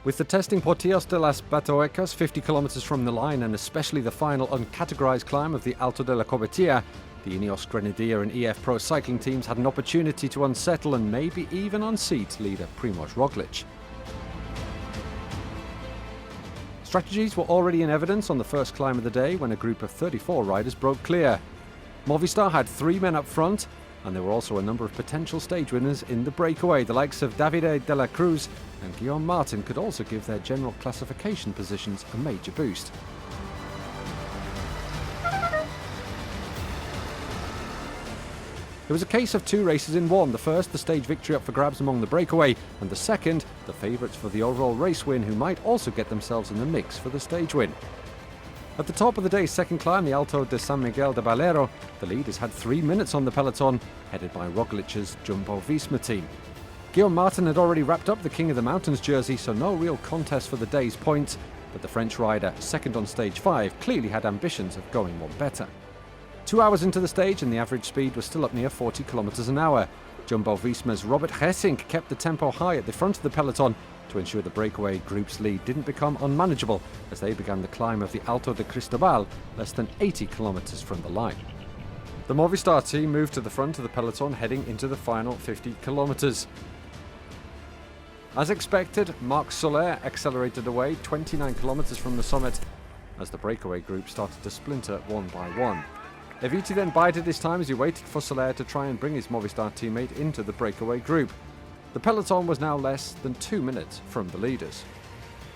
With the testing Portillos de las Batoecas 50 kilometers from the line and especially the final uncategorized climb of the Alto de la Cobertura, the Ineos Grenadier and EF Pro cycling teams had an opportunity to unsettle and maybe even unseat leader Primož Roglič. Strategies were already in evidence on the first climb of the day when a group of 34 riders broke clear. Movistar had 3 men up front, and there were also a number of potential stage winners in the breakaway. The likes of Davide de la Cruz and Guillaume Martin could also give their general classification positions a major boost. It was a case of 2 races in one. The first, the stage victory up for grabs among the breakaway, and the second, the favourites for the overall race win who might also get themselves in the mix for the stage win. At the top of the day's second climb, the Alto de San Miguel de Valero, the leaders had 3 minutes on the peloton, headed by Roglic's Jumbo-Visma team. Guillaume Martin had already wrapped up the King of the Mountains jersey, so no real contest for the day's points, but the French rider, second on stage 5, clearly had ambitions of going one better. 2 hours into the stage and the average speed was still up near 40 kilometers an hour. Jumbo-Visma's Robert Geesink kept the tempo high at the front of the peloton to ensure the breakaway group's lead didn't become unmanageable as they began the climb of the Alto de Cristobal, less than 80 kilometers from the line. The Movistar team moved to the front of the peloton heading into the final 50 kilometers. As expected, Marc Soler accelerated away 29 kilometers from the summit as the breakaway group started to splinter one by one. Eviti then bided his time as he waited for Soler to try and bring his Movistar teammate into the breakaway group. The peloton was now less than 2 minutes from the leaders.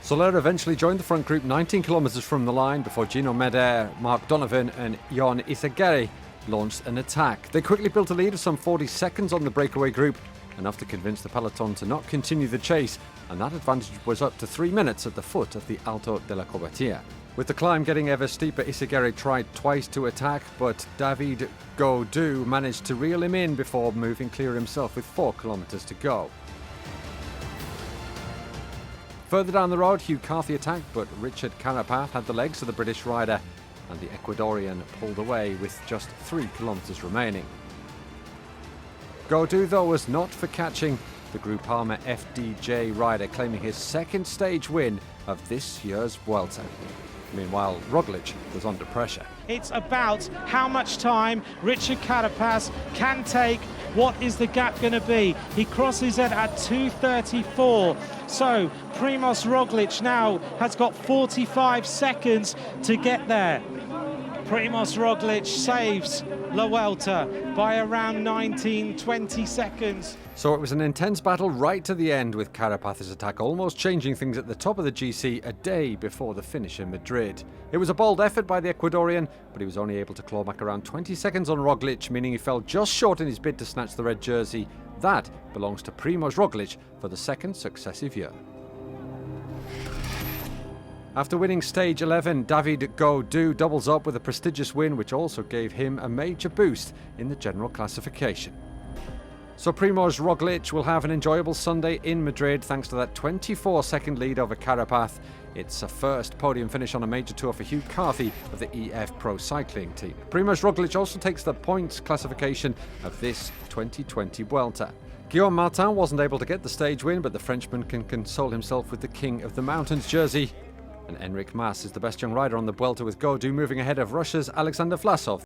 Soler eventually joined the front group 19 kilometers from the line before Gino Meder, Mark Donovan and Jon Izagirre launched an attack. They quickly built a lead of some 40 seconds on the breakaway group, enough to convince the peloton to not continue the chase, and that advantage was up to 3 minutes at the foot of the Alto de la Cobertura. With the climb getting ever steeper, Izagirre tried twice to attack, but David Gaudu managed to reel him in before moving clear himself with 4 kilometers to go. Further down the road, Hugh Carthy attacked, but Richard Carapaz had the legs of the British rider, and the Ecuadorian pulled away with just 3 kilometers remaining. Gaudu, though, was not for catching, the Groupama FDJ rider claiming his second stage win of this year's Vuelta. Meanwhile, Roglič was under pressure. It's about how much time Richard Carapaz can take. What is the gap going to be? He crosses it at 2:34. So Primož Roglič now has got 45 seconds to get there. Primož Roglič saves La Vuelta by around 19-20 seconds. So it was an intense battle right to the end, with Carapaz's attack almost changing things at the top of the GC a day before the finish in Madrid. It was a bold effort by the Ecuadorian, but he was only able to claw back around 20 seconds on Roglič, meaning he fell just short in his bid to snatch the red jersey. That belongs to Primož Roglič for the second successive year. After winning stage 11, David Gaudu doubles up with a prestigious win, which also gave him a major boost in the general classification. So Primož Roglič will have an enjoyable Sunday in Madrid thanks to that 24-second lead over Carapaz. It's a first podium finish on a major tour for Hugh Carthy of the EF Pro cycling team. Primož Roglič also takes the points classification of this 2020 Vuelta. Guillaume Martin wasn't able to get the stage win, but the Frenchman can console himself with the King of the Mountains jersey. And Enric Mas is the best young rider on the Vuelta, with Gaudu moving ahead of Russia's Alexander Vlasov.